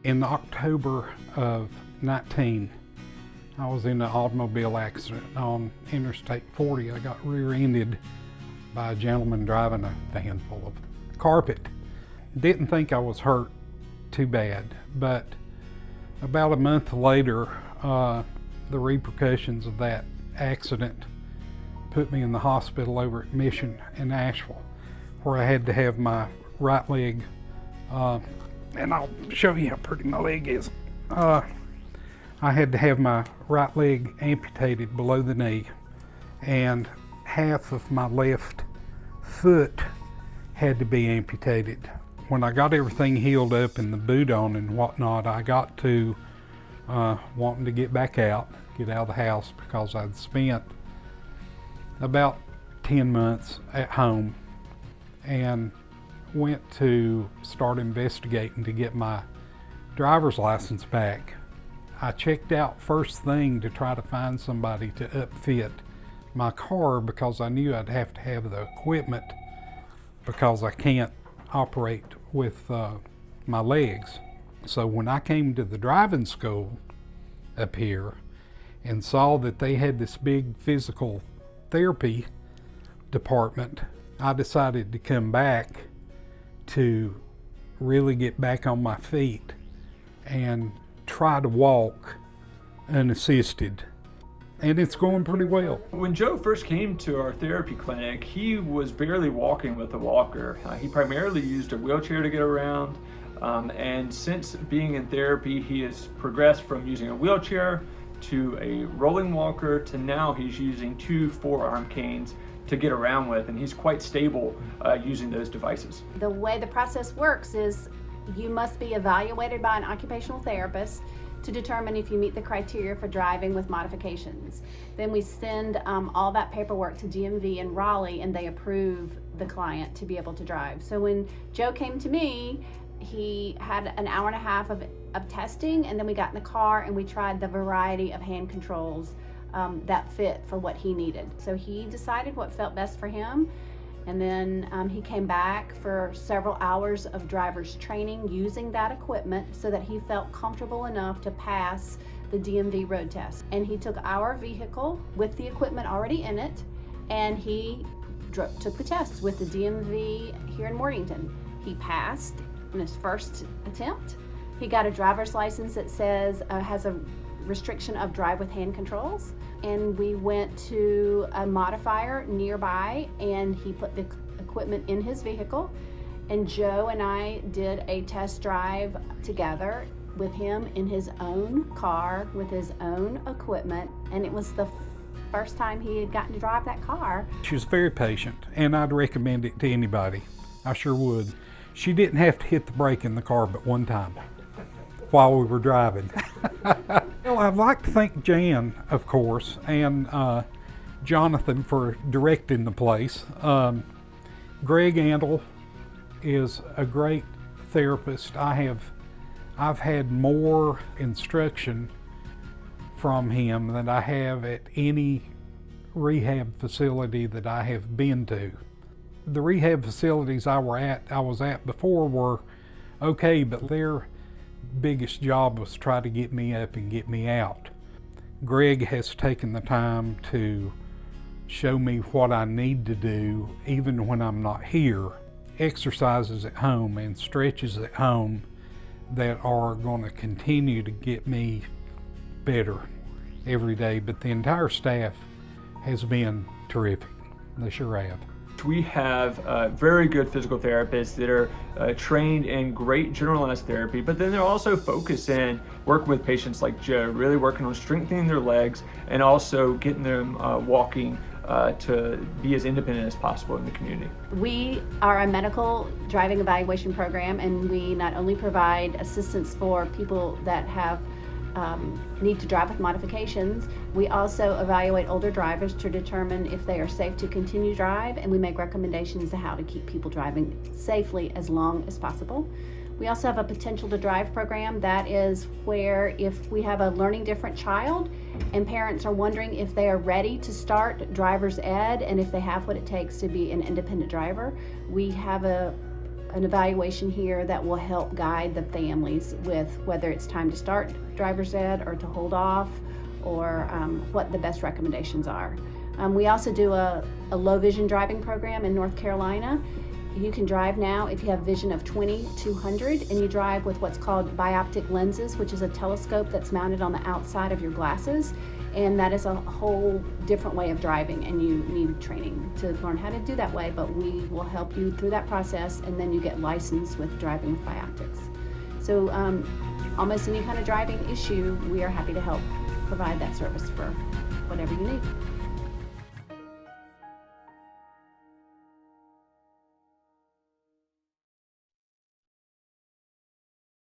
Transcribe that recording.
In October of 19, I was in an automobile accident on Interstate 40. I got rear-ended by a gentleman driving a van full of carpet. Didn't think I was hurt too bad, but about a month later, the repercussions of that accident put me in the hospital over at Mission in Asheville, where I had to have my right leg, and I'll show you how pretty my leg is. I had to have my right leg amputated below the knee, and half of my left foot had to be amputated. When I got everything healed up and the boot on and whatnot, I got to wanting to get back out, get out of the house, because I'd spent about 10 months at home and went to start investigating to get my driver's license back. I checked out first thing to try to find somebody to upfit my car because I knew I'd have to have the equipment because I can't operate with my legs. So when I came to the driving school up here and saw that they had this big physical therapy department, I decided to come back to really get back on my feet and try to walk unassisted. And it's going pretty well. When Joe first came to our therapy clinic, he was barely walking with a walker. He primarily used a wheelchair to get around. And since being in therapy, he has progressed from using a wheelchair to a rolling walker to now he's using 2 forearm canes to get around with, and he's quite stable using those devices. The way the process works is you must be evaluated by an occupational therapist to determine if you meet the criteria for driving with modifications. Then we send all that paperwork to DMV in Raleigh, and they approve the client to be able to drive. So when Joe came to me, he had an hour and a half of testing, and then we got in the car and we tried the variety of hand controls that fit for what he needed. So he decided what felt best for him, and then he came back for several hours of driver's training using that equipment so that he felt comfortable enough to pass the DMV road test. And he took our vehicle with the equipment already in it, and he took the test with the DMV here in Morganton. He passed in his first attempt. He got a driver's license that says has a restriction of drive with hand controls, and we went to a modifier nearby and he put the equipment in his vehicle, and Joe and I did a test drive together with him in his own car with his own equipment, and it was the first time he had gotten to drive that car. She was very patient, and I'd recommend it to anybody. I sure would. She didn't have to hit the brake in the car but one time while we were driving. Well, I'd like to thank Jan, of course, and Jonathan for directing the place. Greg Andel is a great therapist. I've had more instruction from him than I have at any rehab facility that I have been to. The rehab facilities I was at before were okay, but their biggest job was try to get me up and get me out. Greg has taken the time to show me what I need to do even when I'm not here. Exercises at home and stretches at home that are going to continue to get me better every day. But the entire staff has been terrific. They sure have. We have very good physical therapists that are trained in great generalized therapy, but then they're also focused in working with patients like Joe, really working on strengthening their legs and also getting them walking to be as independent as possible in the community. We are a medical driving evaluation program, and we not only provide assistance for people that have need to drive with modifications, we also evaluate older drivers to determine if they are safe to continue to drive, and we make recommendations to how to keep people driving safely as long as possible. We also have a potential to drive program. That is where if we have a learning different child and parents are wondering if they are ready to start driver's ed and if they have what it takes to be an independent driver, we have a an evaluation here that will help guide the families with whether it's time to start driver's ed or to hold off, or what the best recommendations are. We also do a low vision driving program in North Carolina. You can drive now if you have vision of 20/200, and you drive with what's called bioptic lenses, which is a telescope that's mounted on the outside of your glasses. And that is a whole different way of driving, and you need training to learn how to do that way, but we will help you through that process, and then you get licensed with driving with bioptics. So almost any kind of driving issue, we are happy to help provide that service for whatever you need.